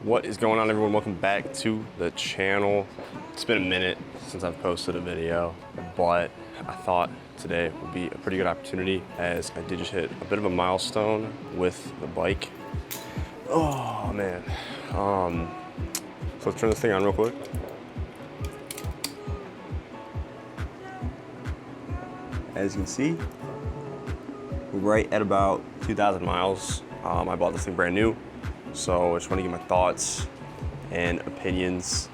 What is going on, everyone? Welcome back to the channel. It's been a minute since I've posted a video, but I thought today would be a pretty good opportunity as I did just hit a bit of a milestone with the bike. Oh man. So let's turn this thing on real quick. As you can see, we're right at about 2,000 miles. I bought this thing brand new, so I just want to give my thoughts and opinions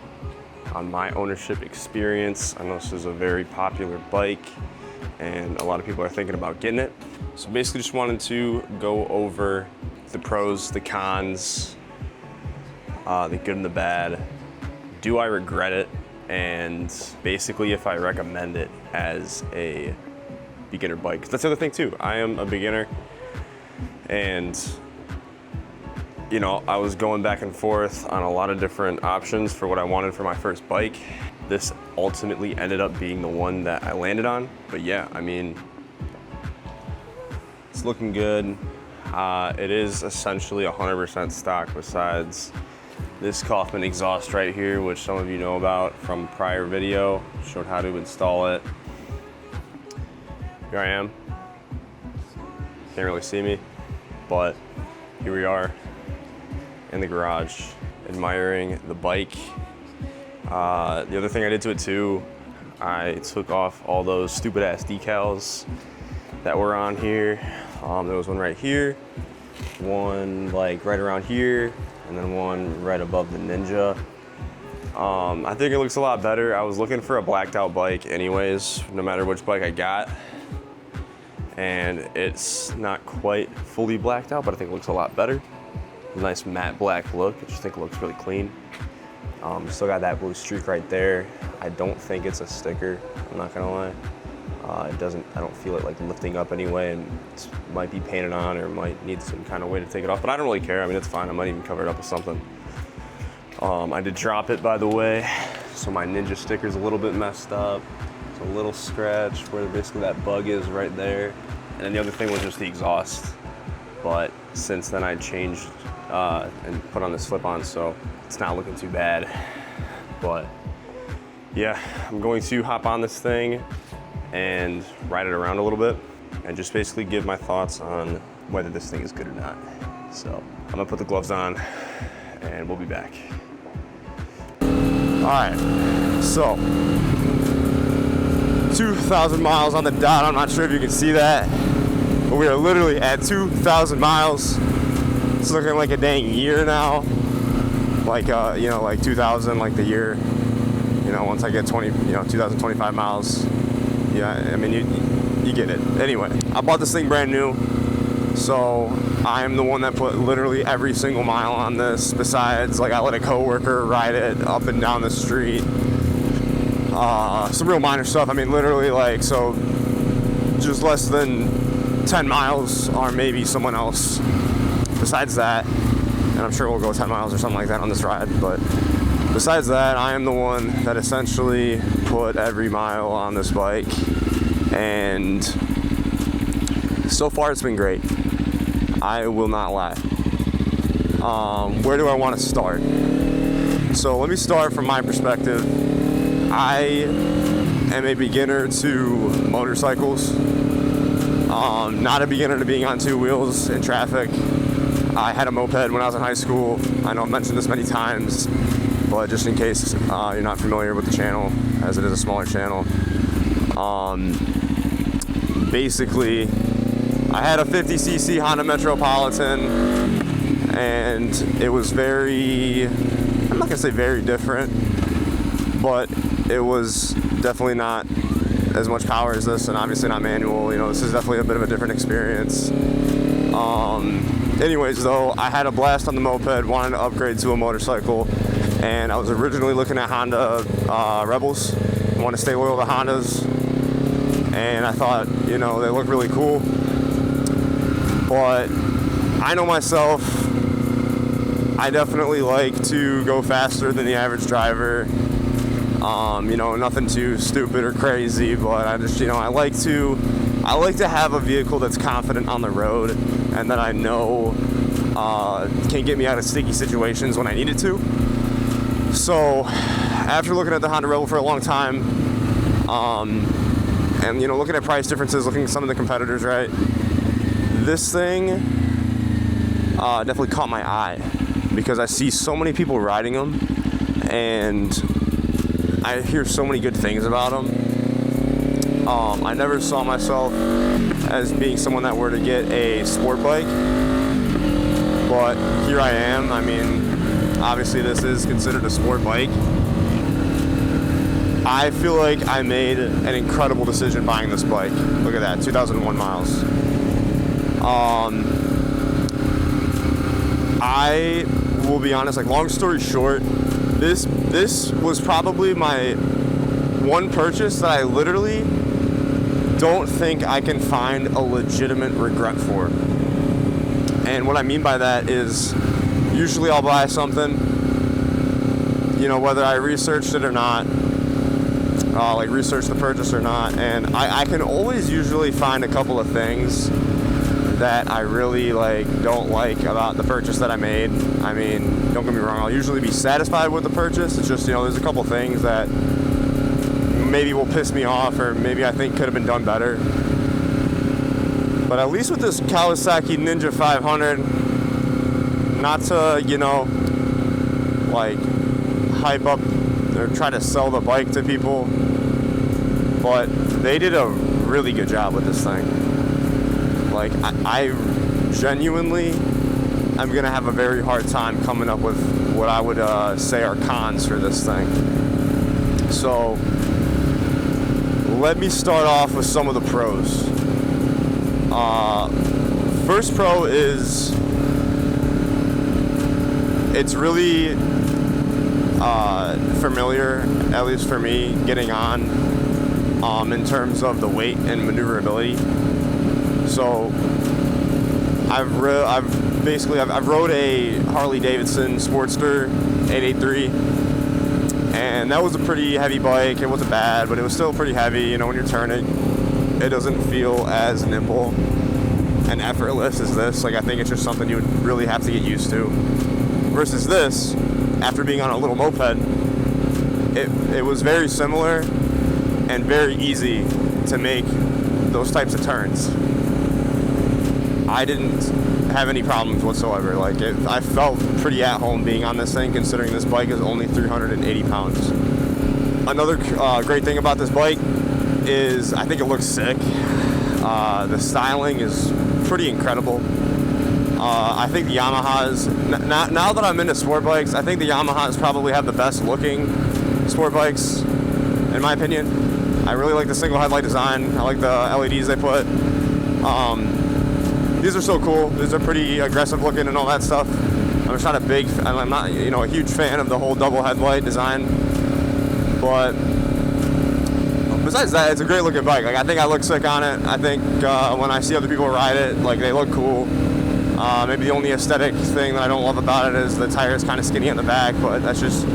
on my ownership experience. I know this is a very popular bike and a lot of people are thinking about getting it. So basically just wanted to go over the pros, the cons, the good and the bad. Do I regret it? And basically if I recommend it as a beginner bike. 'Cause that's the other thing too. I am a beginner and you know, I was going back and forth on a lot of different options for what I wanted for my first bike. This ultimately ended up being the one that I landed on. But yeah, I mean, it's looking good. It is essentially 100% stock besides this Kaufman exhaust right here, which some of you know about from prior video. Showed how to install it. Here I am. Can't really see me, but here we are in the garage admiring the bike. The other thing I did to it too, I took off all those stupid ass decals that were on here. There was one right here, one like right around here, and then one right above the Ninja. I think it looks a lot better. I was looking for a blacked out bike anyways, no matter which bike I got. And it's not quite fully blacked out, but I think it looks a lot better. Nice matte black look. I just think it looks really clean. Still got that blue streak right there. I don't think it's a sticker, I'm not gonna lie. I don't feel it like lifting up anyway, and it might be painted on or might need some kind of way to take it off, but I don't really care. I mean, it's fine. I might even cover it up with something. I did drop it, by the way, so my Ninja sticker's a little bit messed up. It's a little scratch where basically that bug is right there. And then the other thing was just the exhaust. But since then I changed and put on this flip-on, so it's not looking too bad. But yeah, I'm going to hop on this thing and ride it around a little bit and just basically give my thoughts on whether this thing is good or not. So I'm gonna put the gloves on and we'll be back. All right, so 2,000 miles on the dot. I'm not sure if you can see that, but we are literally at 2,000 miles. It's looking like a dang year now. Like, you know, like 2,000, like the year, you know, once I get 2,025 miles. Yeah, I mean, you get it. Anyway, I bought this thing brand new. So I am the one that put literally every single mile on this. Besides, like, I let a coworker ride it up and down the street. Some real minor stuff. I mean, literally, like, so just less than 10 miles or maybe someone else. Besides that, and I'm sure we'll go 10 miles or something like that on this ride, but besides that, I am the one that essentially put every mile on this bike, and so far it's been great. I will not lie. Where do I want to start? So let me start from my perspective. I am a beginner to motorcycles. Not a beginner to being on two wheels in traffic. I had a moped when I was in high school. I know I've mentioned this many times, but just in case you're not familiar with the channel, as it is a smaller channel. Basically, I had a 50cc Honda Metropolitan, and it was I'm not gonna say very different, but it was definitely not as much power as this, and obviously not manual. You know, this is definitely a bit of a different experience. Anyways, though, I had a blast on the moped, wanted to upgrade to a motorcycle, and I was originally looking at Honda Rebels. I want to stay loyal to Hondas, and I thought, you know, they look really cool. But I know myself, I definitely like to go faster than the average driver. You know, nothing too stupid or crazy, but I just, you know, I like to have a vehicle that's confident on the road and that I know can get me out of sticky situations when I need it to. So after looking at the Honda Rebel for a long time, and you know, looking at price differences, looking at some of the competitors, right, this thing definitely caught my eye because I see so many people riding them and I hear so many good things about them. I never saw myself as being someone that were to get a sport bike, but here I am. I mean, obviously this is considered a sport bike. I feel like I made an incredible decision buying this bike. Look at that, 2001 miles. I will be honest, like, long story short, this was probably my one purchase that I literally don't think I can find a legitimate regret for. And what I mean by that is, usually I'll buy something, you know, whether I researched it or not, like research the purchase or not, and I can always usually find a couple of things that I really don't like about the purchase that I made. I mean, don't get me wrong, I'll usually be satisfied with the purchase. It's just, you know, there's a couple things that maybe will piss me off or maybe I think could have been done better. But at least with this Kawasaki Ninja 500, not to, you know, like hype up or try to sell the bike to people, but they did a really good job with this thing. Like, I genuinely am gonna have a very hard time coming up with what I would say are cons for this thing. So let me start off with some of the pros. First pro is it's really familiar, at least for me, getting on in terms of the weight and maneuverability. So I've rode a Harley Davidson Sportster 883, and that was a pretty heavy bike. It wasn't bad, but it was still pretty heavy. You know, when you're turning, it doesn't feel as nimble and effortless as this. Like, I think it's just something you would really have to get used to. Versus this, after being on a little moped, it was very similar and very easy to make those types of turns. I didn't have any problems whatsoever. Like, I felt pretty at home being on this thing, considering this bike is only 380 pounds. Another great thing about this bike is I think it looks sick. The styling is pretty incredible. I think the Yamahas, now that I'm into sport bikes, I think the Yamahas probably have the best looking sport bikes, in my opinion. I really like the single headlight design. I like the LEDs they put. These are so cool. These are pretty aggressive looking and all that stuff. I'm not, you know, a huge fan of the whole double headlight design. But besides that, it's a great looking bike. Like, I think I look sick on it. I think when I see other people ride it, like, they look cool. Maybe the only aesthetic thing that I don't love about it is the tire is kind of skinny on the back, but that's just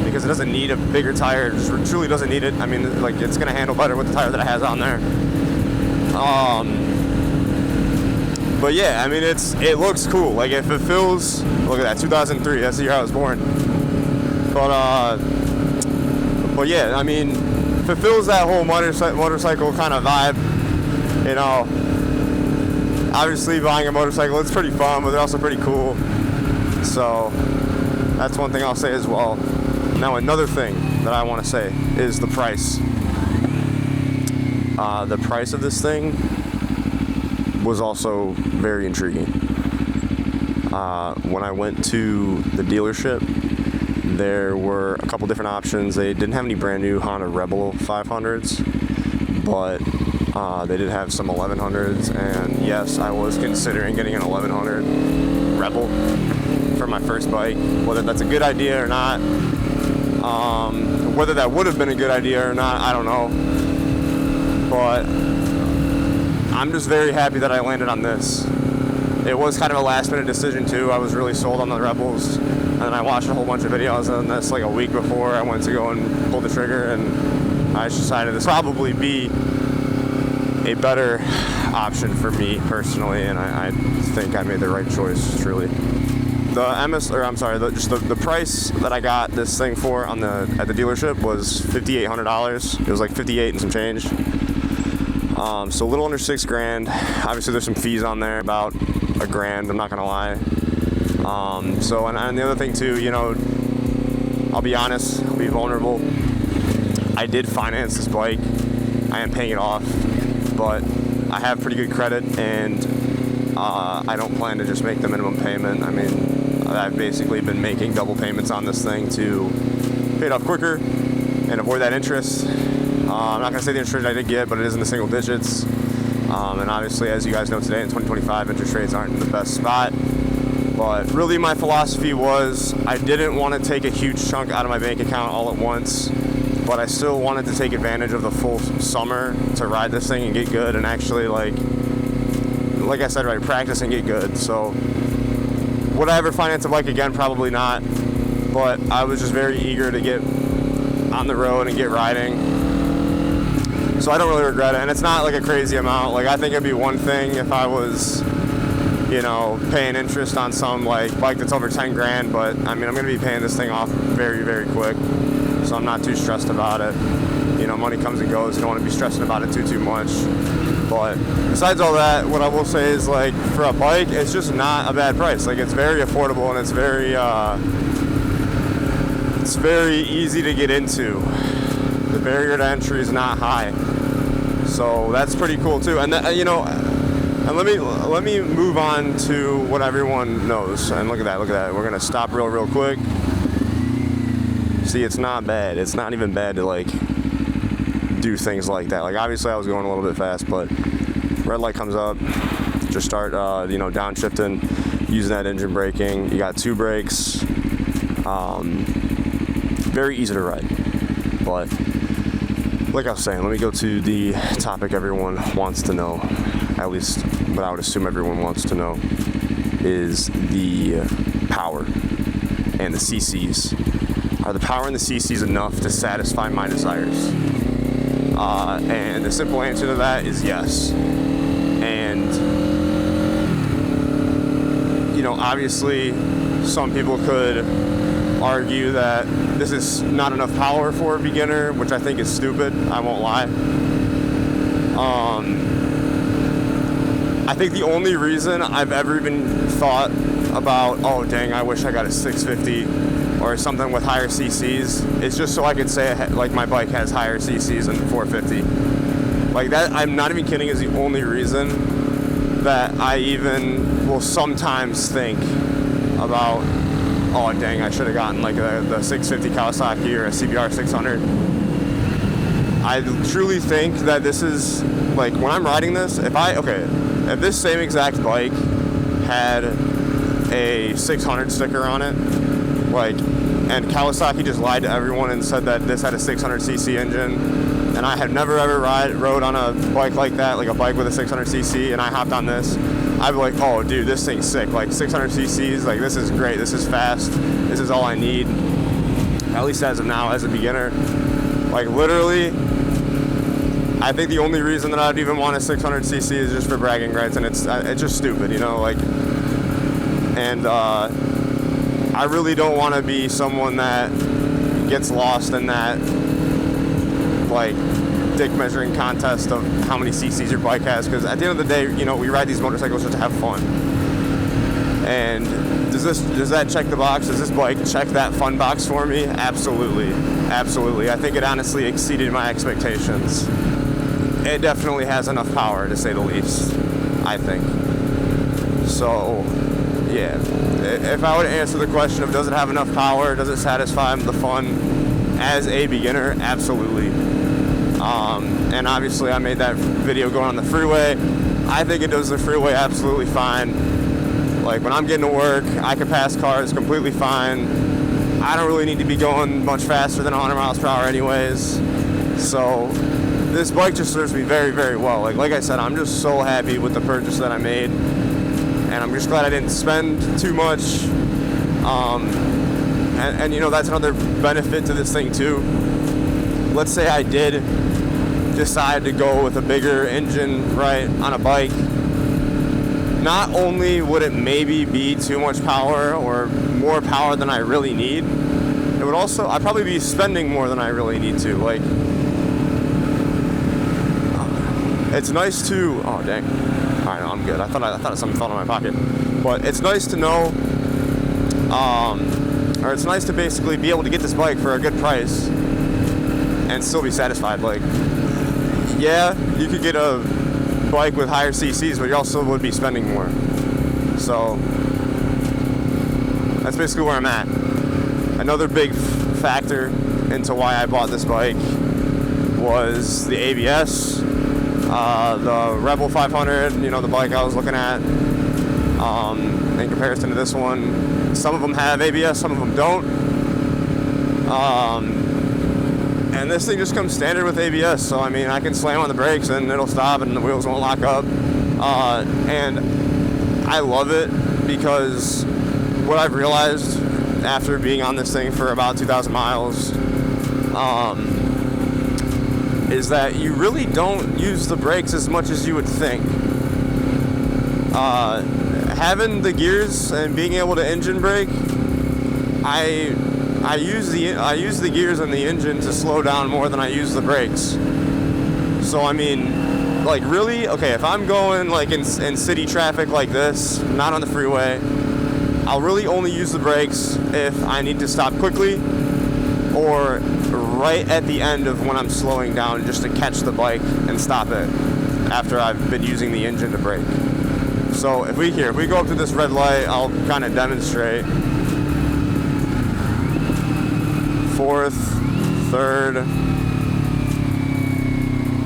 because it doesn't need a bigger tire. It just truly doesn't need it. I mean, like, it's going to handle better with the tire that it has on there. But yeah, I mean, it looks cool. Like, if it feels, look at that, 2003, that's the year I was born. But yeah, I mean, if it feels that whole motorcycle kind of vibe, you know, obviously buying a motorcycle, it's pretty fun, but they're also pretty cool. So that's one thing I'll say as well. Now, another thing that I want to say is the price. The price of this thing was also very intriguing. When I went to the dealership, there were a couple different options. They didn't have any brand new Honda Rebel 500s, but they did have some 1100s, and yes, I was considering getting an 1100 Rebel for my first bike. Whether that's a good idea or not, whether that would have been a good idea or not, I don't know. But I'm just very happy that I landed on this. It was kind of a last minute decision too. I was really sold on the Rebels, and I watched a whole bunch of videos on this like a week before I went to go and pull the trigger, and I just decided this would probably be a better option for me personally, and I think I made the right choice, truly. The price that I got this thing for at the dealership was $5,800. It was like 58 and some change. So a little under $6,000. Obviously there's some fees on there, about $1,000, I'm not gonna lie. And the other thing too, you know, I'll be honest, I'll be vulnerable. I did finance this bike. I am paying it off, but I have pretty good credit, and I don't plan to just make the minimum payment. I mean, I've basically been making double payments on this thing to pay it off quicker and avoid that interest. I'm not going to say the interest rate I did get, but it is in the single digits. And obviously, as you guys know, today in 2025, interest rates aren't in the best spot. But really, my philosophy was I didn't want to take a huge chunk out of my bank account all at once, but I still wanted to take advantage of the full summer to ride this thing and get good, and actually, like I said, right, practice and get good. So would I ever finance a bike again? Probably not. But I was just very eager to get on the road and get riding. So I don't really regret it, and it's not like a crazy amount. Like, I think it'd be one thing if I was, you know, paying interest on some like bike that's over 10 grand, but I mean, I'm gonna be paying this thing off very, very quick, so I'm not too stressed about it. You know, money comes and goes. You don't want to be stressing about it too much. But besides all that, what I will say is, like, for a bike, it's just not a bad price. Like, it's very affordable, and it's very easy to get into. The barrier to entry is not high, so that's pretty cool too. And you know, and let me move on to what everyone knows. And look at that, We're gonna stop real quick. See, it's not bad. It's not even bad to like do things like that. Like, obviously I was going a little bit fast, but red light comes up, just start you know, downshifting, using that engine braking. You got 2 brakes. Very easy to ride. But like I was saying, let me go to the topic everyone wants to know, at least what I would assume everyone wants to know, is the power and the CCs. Are the power and the CCs enough to satisfy my desires? And the simple answer to that is yes. And, you know, obviously some people could argue that this is not enough power for a beginner, which I think is stupid, I won't lie. I think the only reason I've ever even thought about, oh dang, I wish I got a 650 or something with higher CCs, is just so I could say like my bike has higher CCs than 450. Like that, I'm not even kidding, is the only reason that I even will sometimes think about, oh dang, I should have gotten like the 650 Kawasaki or a CBR 600. I truly think that this is, like, when I'm riding this, if this same exact bike had a 600 sticker on it, like, and Kawasaki just lied to everyone and said that this had a 600cc engine, and I had never ever rode on a bike like that, like a bike with a 600cc, and I hopped on this, I'd be like, oh dude, this thing's sick. Like 600 cc's, like this is great, this is fast, this is all I need, at least as of now, as a beginner. Like literally, I think the only reason that I'd even want a 600cc is just for bragging rights, and it's just stupid, you know, like, and I really don't want to be someone that gets lost in that, like, dick measuring contest of how many cc's your bike has, because at the end of the day, you know, we ride these motorcycles just to have fun. And does that check the box? Does this bike check that fun box for me? Absolutely. Absolutely. I think it honestly exceeded my expectations. It definitely has enough power, to say the least, I think. So, yeah. If I were to answer the question of does it have enough power, does it satisfy the fun as a beginner? Absolutely. And obviously I made that video going on the freeway. I think it does the freeway absolutely fine. Like when I'm getting to work, I can pass cars completely fine. I don't really need to be going much faster than 100 miles per hour anyways. So this bike just serves me very, very well. Like I said, I'm just so happy with the purchase that I made. And I'm just glad I didn't spend too much. And you know, that's another benefit to this thing too. Let's say I did decide to go with a bigger engine, right, on a bike, not only would it maybe be too much power or more power than I really need, it would also, I'd probably be spending more than I really need to. Like, it's nice to, oh dang, all right, no, I'm good. I thought something fell in my pocket, but it's nice to know, or it's nice to basically be able to get this bike for a good price and still be satisfied. Like, yeah, you could get a bike with higher CCs, but you also would be spending more. So that's basically where I'm at. Another big factor into why I bought this bike was the ABS, the Rebel 500, you know, the bike I was looking at. In comparison to this one, some of them have ABS, some of them don't. And this thing just comes standard with ABS, so I mean, I can slam on the brakes and it'll stop and the wheels won't lock up. And I love it because what I've realized after being on this thing for about 2,000 miles is that you really don't use the brakes as much as you would think. Having the gears and being able to engine brake, I use the gears and the engine to slow down more than I use the brakes. So I mean, like, really, okay, if I'm going like in city traffic like this, not on the freeway, I'll really only use the brakes if I need to stop quickly or right at the end of when I'm slowing down, just to catch the bike and stop it after I've been using the engine to brake. So if we go up to this red light, I'll kind of demonstrate. Fourth, third.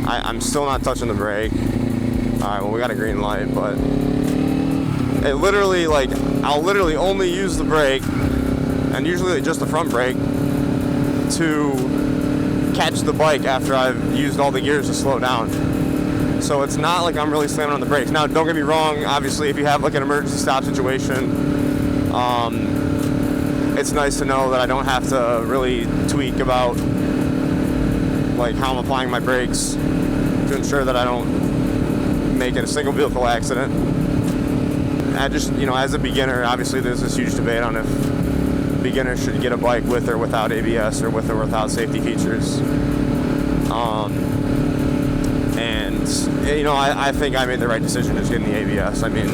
I'm still not touching the brake. Alright, well, we got a green light, but it literally, like, I'll literally only use the brake, and usually just the front brake, to catch the bike after I've used all the gears to slow down. So it's not like I'm really slamming on the brakes. Now, don't get me wrong, obviously, if you have like an emergency stop situation, it's nice to know that I don't have to really tweak about like how I'm applying my brakes to ensure that I don't make it a single vehicle accident. I just, you know, as a beginner, obviously there's this huge debate on if beginners should get a bike with or without ABS or with or without safety features. And, you know, I think I made the right decision just getting the ABS. I mean,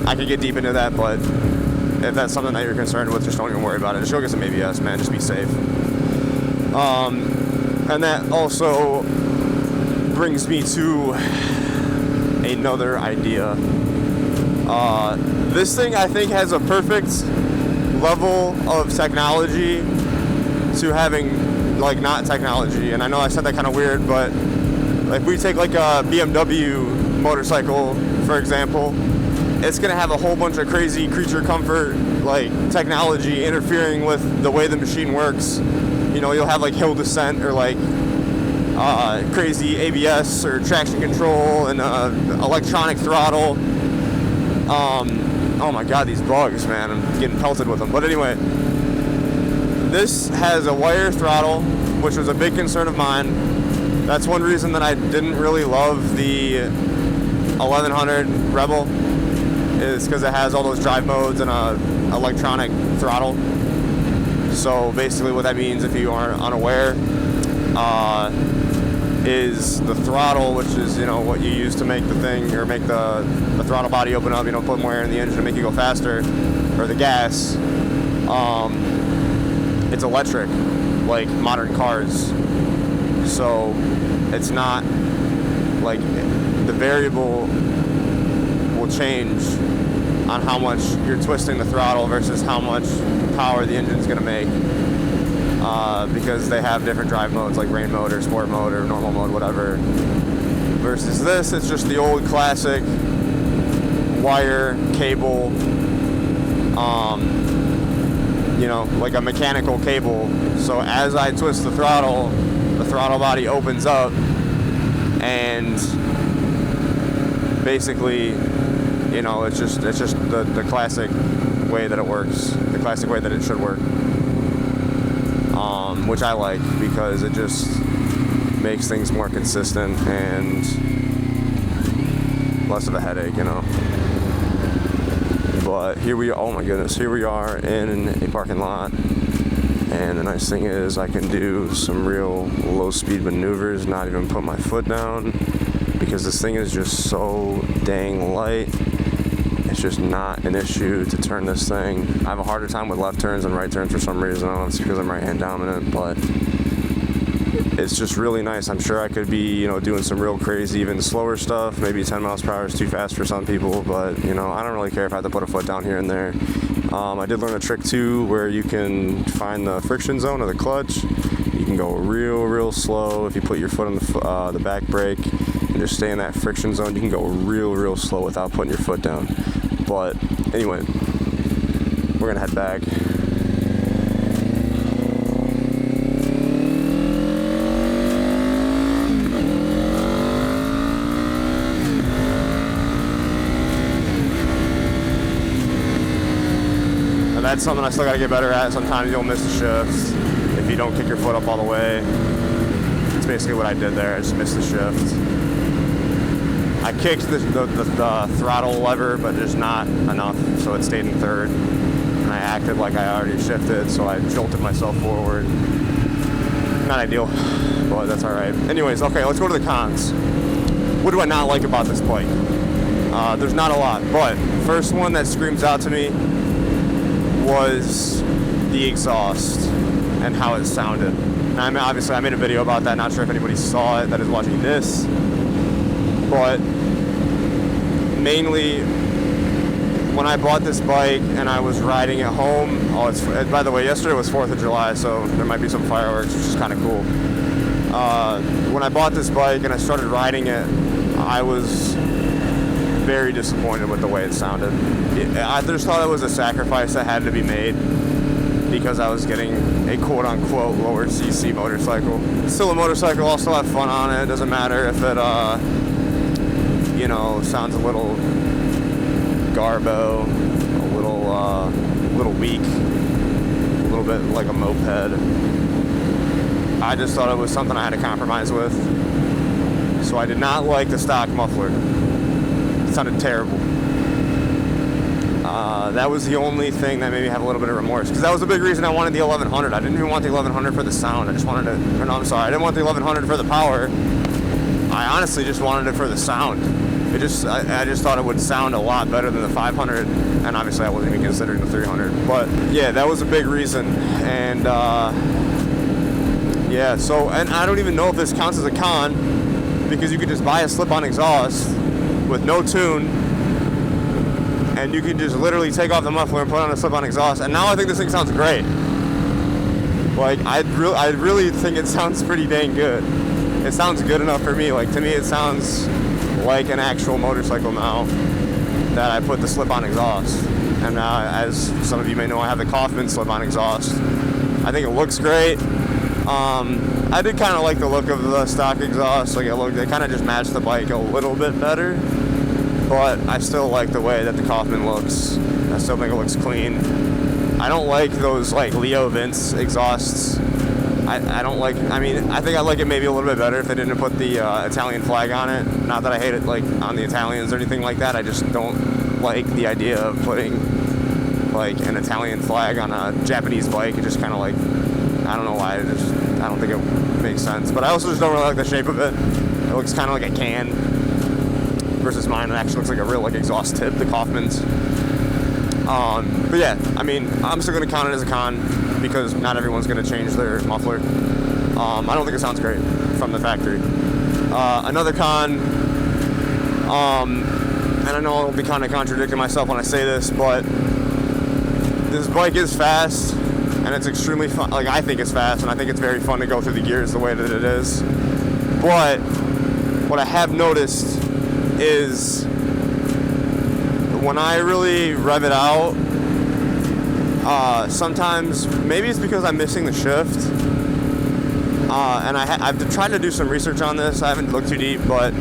I could get deep into that, but if that's something that you're concerned with, just don't even worry about it. Just go get some ABS, man. Just be safe. And that also brings me to another idea. This thing, I think, has a perfect level of technology to having, like, not technology. And I know I said that kind of weird, but if we take like a BMW motorcycle, for example, it's gonna have a whole bunch of crazy creature comfort, like, technology interfering with the way the machine works. You know, you'll have like hill descent or like crazy ABS or traction control and electronic throttle. Oh my god, these bugs, man, I'm getting pelted with them. But anyway, this has a wire throttle, which was a big concern of mine. That's one reason that I didn't really love the 1100 Rebel, is because it has all those drive modes and a electronic throttle. So basically what that means, if you are unaware, is the throttle, which is, you know, what you use to make the thing, or make the throttle body open up, you know, put more air in the engine to make you go faster, or the gas, it's electric, like modern cars. So it's not like the variable will change on how much you're twisting the throttle versus how much power the engine's going to make, because they have different drive modes, like rain mode or sport mode or normal mode, whatever. Versus this, it's just the old classic wire, cable, you know, like a mechanical cable. So as I twist the throttle body opens up, and basically, you know, it's just the classic way that it works, the classic way that it should work, which I like, because it just makes things more consistent and less of a headache, you know. But here we are, oh my goodness, here we are in a parking lot. And the nice thing is I can do some real low speed maneuvers, not even put my foot down, because this thing is just so dang light. It's just not an issue to turn this thing. I have a harder time with left turns than right turns for some reason. I don't know if it's because I'm right hand dominant, but it's just really nice. I'm sure I could be, you know, doing some real crazy, even slower stuff. Maybe 10 miles per hour is too fast for some people, but, you know, I don't really care if I have to put a foot down here and there. I did learn a trick too where you can find the friction zone of the clutch. You can go real slow. If you put your foot on the back brake and just stay in that friction zone, you can go real slow without putting your foot down. But anyway, we're gonna head back. That's something I still gotta get better at. Sometimes you'll miss the shifts if you don't kick your foot up all the way. That's basically what I did there. I just missed the shift. I kicked the throttle lever, but just not enough, so it stayed in third. And I acted like I already shifted, so I jolted myself forward. Not ideal, but that's all right. Anyways, okay, let's go to the cons. What do I not like about this bike? There's not a lot, but first one that screams out to me was the exhaust and how it sounded. And obviously I made a video about that, not sure if anybody saw it that is watching this, but mainly when I bought this bike and I was riding it home, by the way, yesterday was 4th of July, so there might be some fireworks, which is kind of cool. When I bought this bike and I started riding it, I was very disappointed with the way it sounded. I just thought it was a sacrifice that had to be made because I was getting a quote-unquote lower CC motorcycle. It's still a motorcycle, I'll still have fun on it. It doesn't matter if it, you know, sounds a little garbo, a little weak, a little bit like a moped. I just thought it was something I had to compromise with. So I did not like the stock muffler. It sounded terrible. That was the only thing that made me have a little bit of remorse, because that was the big reason I wanted the 1100. I didn't even want the 1100 for the sound. I just wanted to, no, I'm sorry, I didn't want the 1100 for the power. I honestly just wanted it for the sound. I just thought it would sound a lot better than the 500, and obviously I wasn't even considering the 300. But yeah, that was a big reason. And yeah, so, and I don't even know if this counts as a con, because you could just buy a slip-on exhaust with no tune, and you can just literally take off the muffler and put on a slip-on exhaust, and now I think this thing sounds great. Like, I really think it sounds pretty dang good. It sounds good enough for me. Like, to me, it sounds like an actual motorcycle now that I put the slip-on exhaust. And as some of you may know, I have the Kaufman slip-on exhaust. I think it looks great. I did kind of like the look of the stock exhaust. Like, it kind of just matched the bike a little bit better. But I still like the way that the Kaufman looks. I still think it looks clean. I don't like those like Leo Vince exhausts. I don't like, I mean, I think I like it maybe a little bit better if they didn't put the Italian flag on it. Not that I hate it like on the Italians or anything like that. I just don't like the idea of putting like an Italian flag on a Japanese bike. It just kind of like, I don't know why. I don't think it makes sense. But I also just don't really like the shape of it. It looks kind of like a can. Versus mine, it actually looks like a real like exhaust tip, the Kaufman's. But yeah, I mean, I'm still gonna count it as a con because not everyone's gonna change their muffler. I don't think it sounds great from the factory. Another con, and I know I'll be kind of contradicting myself when I say this, but this bike is fast and it's extremely fun. Like, I think it's fast and I think it's very fun to go through the gears the way that it is. But what I have noticed is when I really rev it out, sometimes, maybe it's because I'm missing the shift, and I've tried to do some research on this. I haven't looked too deep, but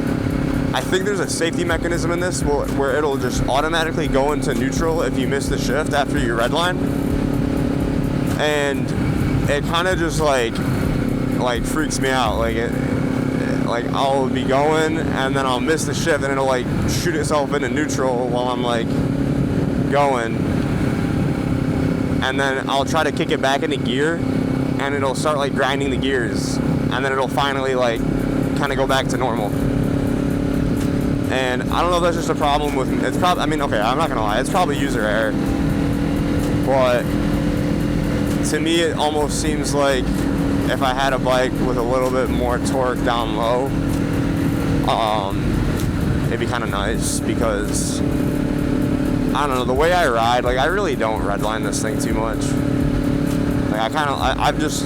I think there's a safety mechanism in this where it'll just automatically go into neutral if you miss the shift after you redline, and it kind of just like freaks me out. Like, like I'll be going and then I'll miss the shift and it'll like shoot itself into neutral while I'm like going, and then I'll try to kick it back into gear and it'll start like grinding the gears, and then it'll finally like kind of go back to normal. And I don't know if that's just a problem with, it's probably, I mean, okay, I'm not gonna lie, it's probably user error, but to me it almost seems like if I had a bike with a little bit more torque down low, it'd be kind of nice, because I don't know, the way I ride, like I really don't redline this thing too much. Like I've just,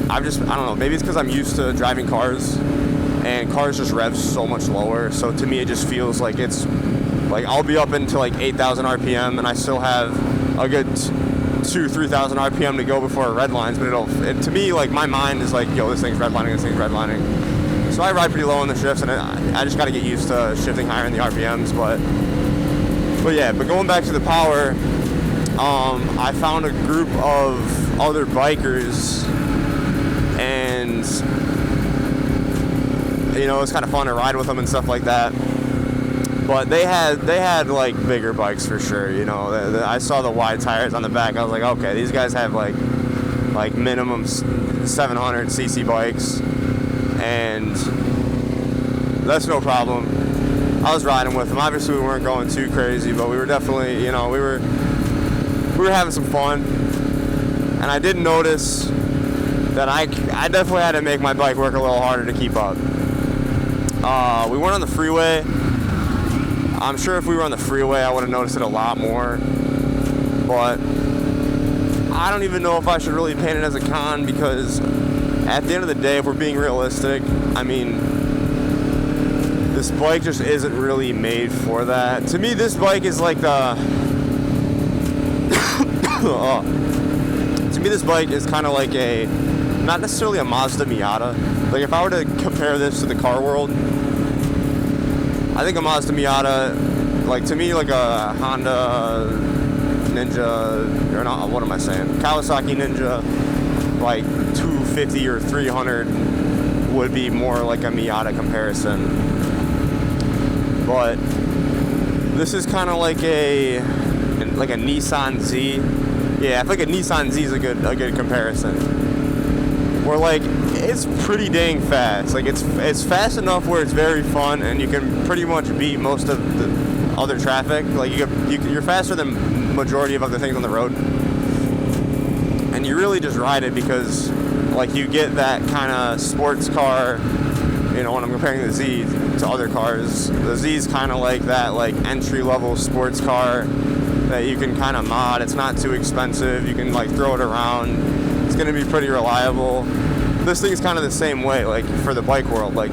I don't know, maybe it's because I'm used to driving cars, and cars just rev so much lower, so to me it just feels like it's, like I'll be up into like 8,000 RPM and I still have a good 2,000-3,000 RPM to go before it redlines, but to me, like my mind is like, yo, this thing's redlining, So I ride pretty low on the shifts, and I just got to get used to shifting higher in the RPMs, but yeah, but going back to the power, I found a group of other bikers, and you know, it's kind of fun to ride with them and stuff like that. But they had like bigger bikes for sure. You know, I saw the wide tires on the back. I was like, okay, these guys have like minimum 700 cc bikes, and that's no problem. I was riding with them. Obviously, we weren't going too crazy, but we were definitely, you know, we were having some fun. And I did notice that I definitely had to make my bike work a little harder to keep up. We weren't on the freeway. I'm sure if we were on the freeway, I would have noticed it a lot more. But I don't even know if I should really paint it as a con, because at the end of the day, if we're being realistic, I mean, this bike just isn't really made for that. To me, this bike is like the... To me, this bike is kind of like a... Not necessarily a Mazda Miata. Like, if I were to compare this to the car world, I think a Mazda Miata, like to me, like a Honda Ninja, or not, what am I saying? Kawasaki Ninja, like 250 or 300 would be more like a Miata comparison. But this is kind of like a Nissan Z. Yeah, I feel like a Nissan Z is a good comparison. Where like, it's pretty dang fast. Like it's fast enough where it's very fun, and you can pretty much beat most of the other traffic. Like you're faster than majority of other things on the road, and you really just ride it because like you get that kind of sports car. You know, when I'm comparing the Z to other cars, the Z is kind of like that like entry level sports car that you can kind of mod. It's not too expensive. You can like throw it around. It's going to be pretty reliable. This thing's kind of the same way, like for the bike world. Like,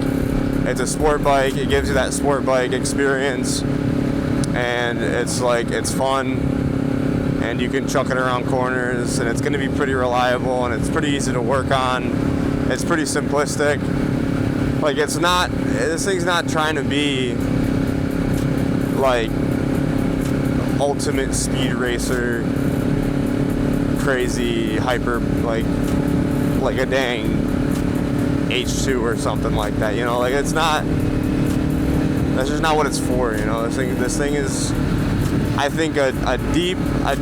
it's a sport bike. It gives you that sport bike experience, and it's like, it's fun, and you can chuck it around corners, and it's going to be pretty reliable, and it's pretty easy to work on. It's pretty simplistic. Like, it's not, this thing's not trying to be like ultimate speed racer, crazy hyper, like a dang H2 or something like that, you know. Like, it's not, that's just not what it's for, you know. This thing is, I think, a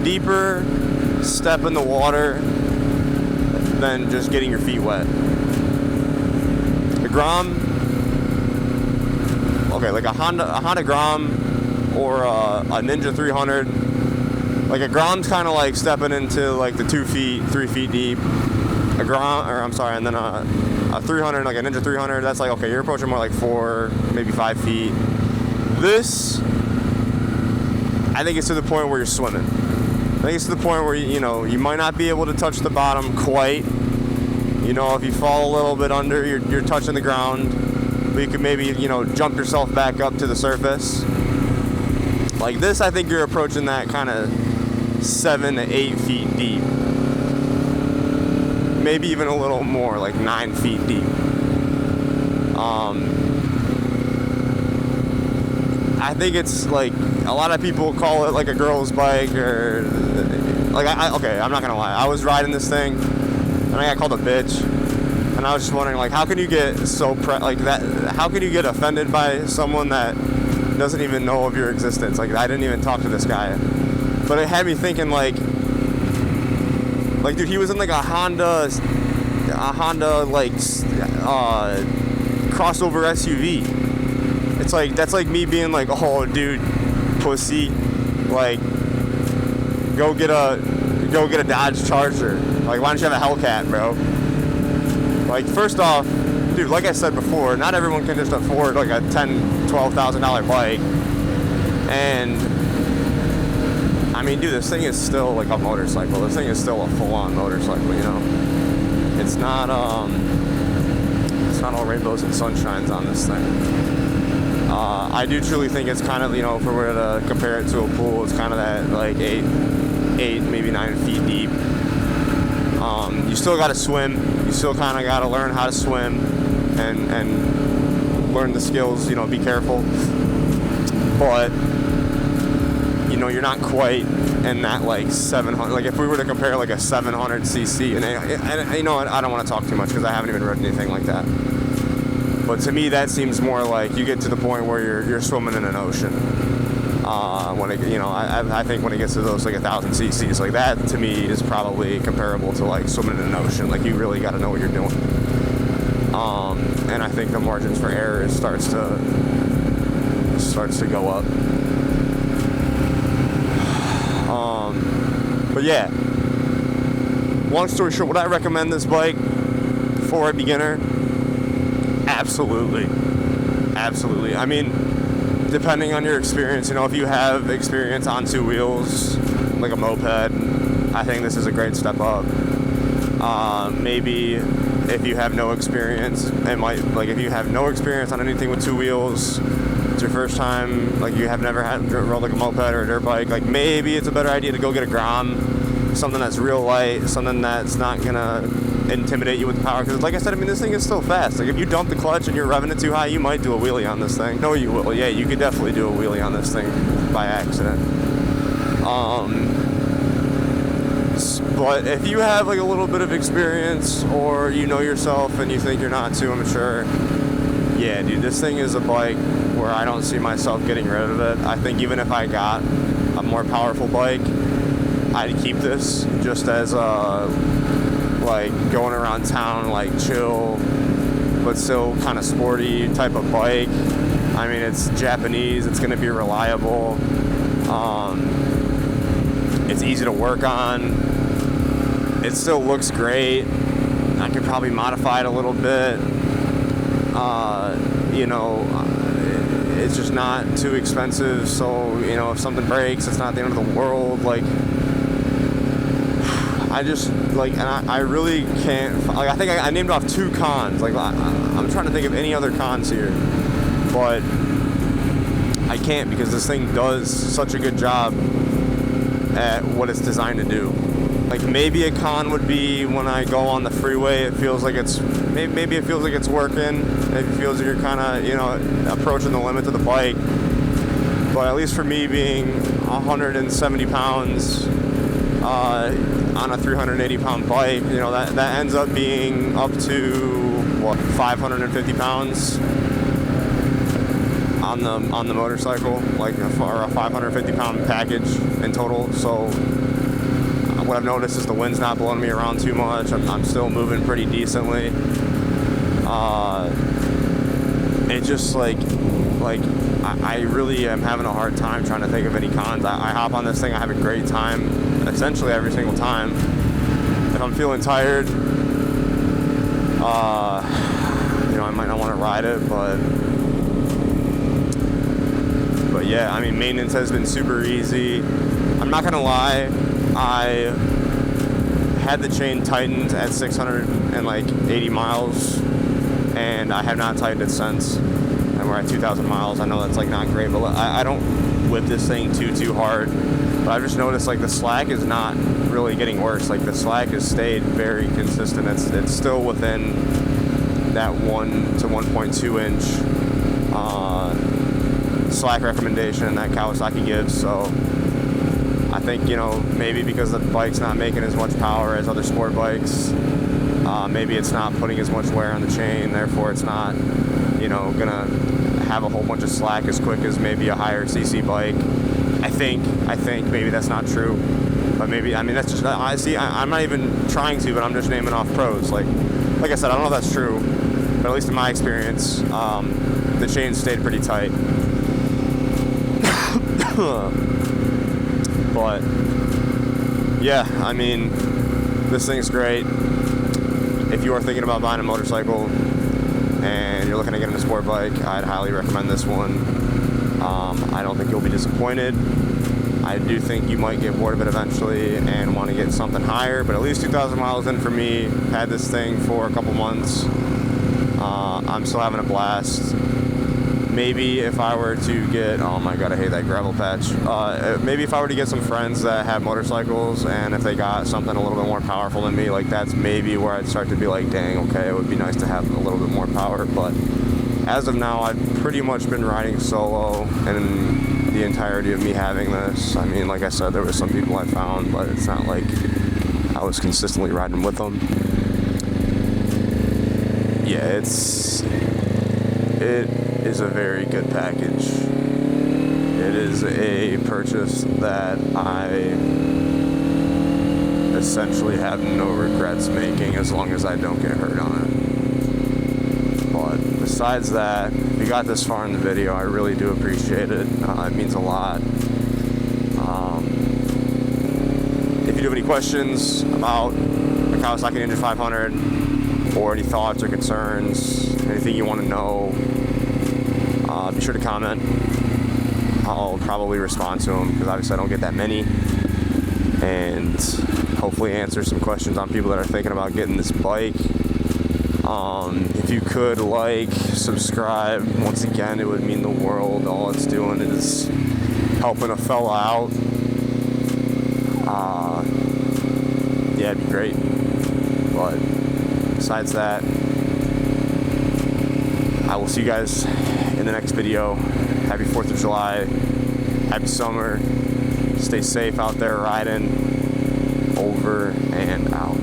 deeper step in the water than just getting your feet wet. The Grom, okay, like a Honda Grom or a Ninja 300. Like a Grom's kind of like stepping into like the 2 feet, 3 feet deep. A Grom, or I'm sorry, and then a 300, like a Ninja 300, that's like, okay, you're approaching more like 4, maybe 5 feet. This, I think it's to the point where you're swimming. I think it's to the point where, you know, you might not be able to touch the bottom quite. You know, if you fall a little bit under, you're touching the ground. But you can maybe, you know, jump yourself back up to the surface. Like this, I think you're approaching that kind of 7 to 8 feet deep. Maybe even a little more, like 9 feet deep. I think it's like, a lot of people call it like a girl's bike, or like, okay, I'm not gonna lie. I was riding this thing, and I got called a bitch, and And I was just wondering, like, how can you get so like that? How can you get offended by someone that doesn't even know of your existence? Like, I didn't even talk to this guy, but it had me thinking, like, dude, he was in like a Honda like crossover SUV. It's like, that's like me being like, oh, dude, pussy, like, go get a Dodge Charger. Like, why don't you have a Hellcat, bro? Like, first off, dude, like I said before, not everyone can just afford like a $10,000-$12,000 bike. And I mean, dude, this thing is still like a motorcycle. This thing is still a full-on motorcycle, you know. It's not all rainbows and sunshines on this thing. I do truly think it's kind of, you know, if we were to compare it to a pool, it's kind of that like 8, maybe 9 feet deep. You still got to swim. You still kind of got to learn how to swim and learn the skills, you know, be careful. But, you know, you're not quite in that like 700, like if we were to compare like a 700cc, and you know, I don't want to talk too much because I haven't even read anything like that. But to me, that seems more like you get to the point where you're swimming in an ocean. When it, you know, I think when it gets to those like 1,000 cc's, like that to me is probably comparable to like swimming in an ocean. Like, you really got to know what you're doing. And I think the margins for error starts to go up. But yeah, long story short, would I recommend this bike for a beginner? Absolutely. Absolutely. I mean, depending on your experience, you know, if you have experience on 2 wheels, like a moped, I think this is a great step up. Maybe if you have no experience, it might, like, if you have no experience on anything with 2 wheels, it's your first time, like, you have never rode like a moped or a dirt bike, like, maybe it's a better idea to go get a Grom, something that's real light, something that's not gonna intimidate you with the power. Because like I said, I mean, this thing is still fast. Like, if you dump the clutch and you're revving it too high, you might do a wheelie on this thing. No, you will. Yeah, you could definitely do a wheelie on this thing by accident. But if you have like a little bit of experience, or you know yourself and you think you're not too immature, yeah, dude, this thing is a bike where I don't see myself getting rid of it. I think even if I got a more powerful bike, I'd keep this just as a, like, going around town, like, chill, but still kind of sporty type of bike. I mean, it's Japanese, it's going to be reliable, it's easy to work on, it still looks great. I could probably modify it a little bit, you know, it's just not too expensive, so, you know, if something breaks, it's not the end of the world. Like, I just, like, and I really can't, like, I think I named off 2 cons. Like, I'm trying to think of any other cons here, but I can't, because this thing does such a good job at what it's designed to do. Like, maybe a con would be when I go on the freeway, it feels like it's, maybe it feels like it's working. Maybe it feels like you're kind of, you know, approaching the limit of the bike. But at least for me, being 170 pounds, on a 380-pound bike, you know, that ends up being up to, what, 550 pounds on the motorcycle, like, or a 550-pound package in total. So what I've noticed is the wind's not blowing me around too much. I'm still moving pretty decently. It just, like I really am having a hard time trying to think of any cons. I hop on this thing, I have a great time, essentially every single time. If I'm feeling tired, you know, I might not want to ride it, but yeah, I mean, maintenance has been super easy. I'm not gonna lie, I had the chain tightened at 680 miles, and I have not tightened it since. And we're at 2,000 miles. I know that's, like, not great, but I don't whip this thing too hard. But I've just noticed, like, the slack is not really getting worse. Like, the slack has stayed very consistent. It's still within that 1 to 1.2 inch slack recommendation that Kawasaki gives. So I think, you know, maybe because the bike's not making as much power as other sport bikes, Maybe it's not putting as much wear on the chain, therefore it's not, you know, gonna have a whole bunch of slack as quick as maybe a higher CC bike. I think maybe that's not true, but maybe, I mean, that's just, I'm not even trying to, but I'm just naming off pros. Like I said, I don't know if that's true, but at least in my experience, the chain stayed pretty tight. But yeah, I mean, this thing's great. If you are thinking about buying a motorcycle and you're looking at getting a sport bike, I'd highly recommend this one. I don't think you'll be disappointed. I do think you might get bored of it eventually and want to get something higher, but at least 2,000 miles in for me. Had this thing for a couple months. I'm still having a blast. Maybe if I were to get, oh my god, I hate that gravel patch. Maybe if I were to get some friends that have motorcycles, and if they got something a little bit more powerful than me, like that's maybe where I'd start to be like, dang, okay, it would be nice to have a little bit more power. But as of now, I've pretty much been riding solo, and the entirety of me having this. I mean, like I said, there were some people I found, but it's not like I was consistently riding with them. Yeah, it is a very good package. It is a purchase that I essentially have no regrets making as long as I don't get hurt on it. But besides that, if you got this far in the video, I really do appreciate it. It means a lot. If you do have any questions about the Kawasaki Ninja 500, or any thoughts or concerns, anything you want to know, be sure to comment. I'll probably respond to them because obviously I don't get that many, and hopefully answer some questions on people that are thinking about getting this bike. If you could like, subscribe, once again, it would mean the world. All it's doing is helping a fella out. Yeah, it'd be great. But besides that, I will see you guys in the next video. Happy 4th of July. Happy summer. Stay safe out there riding. Over and out.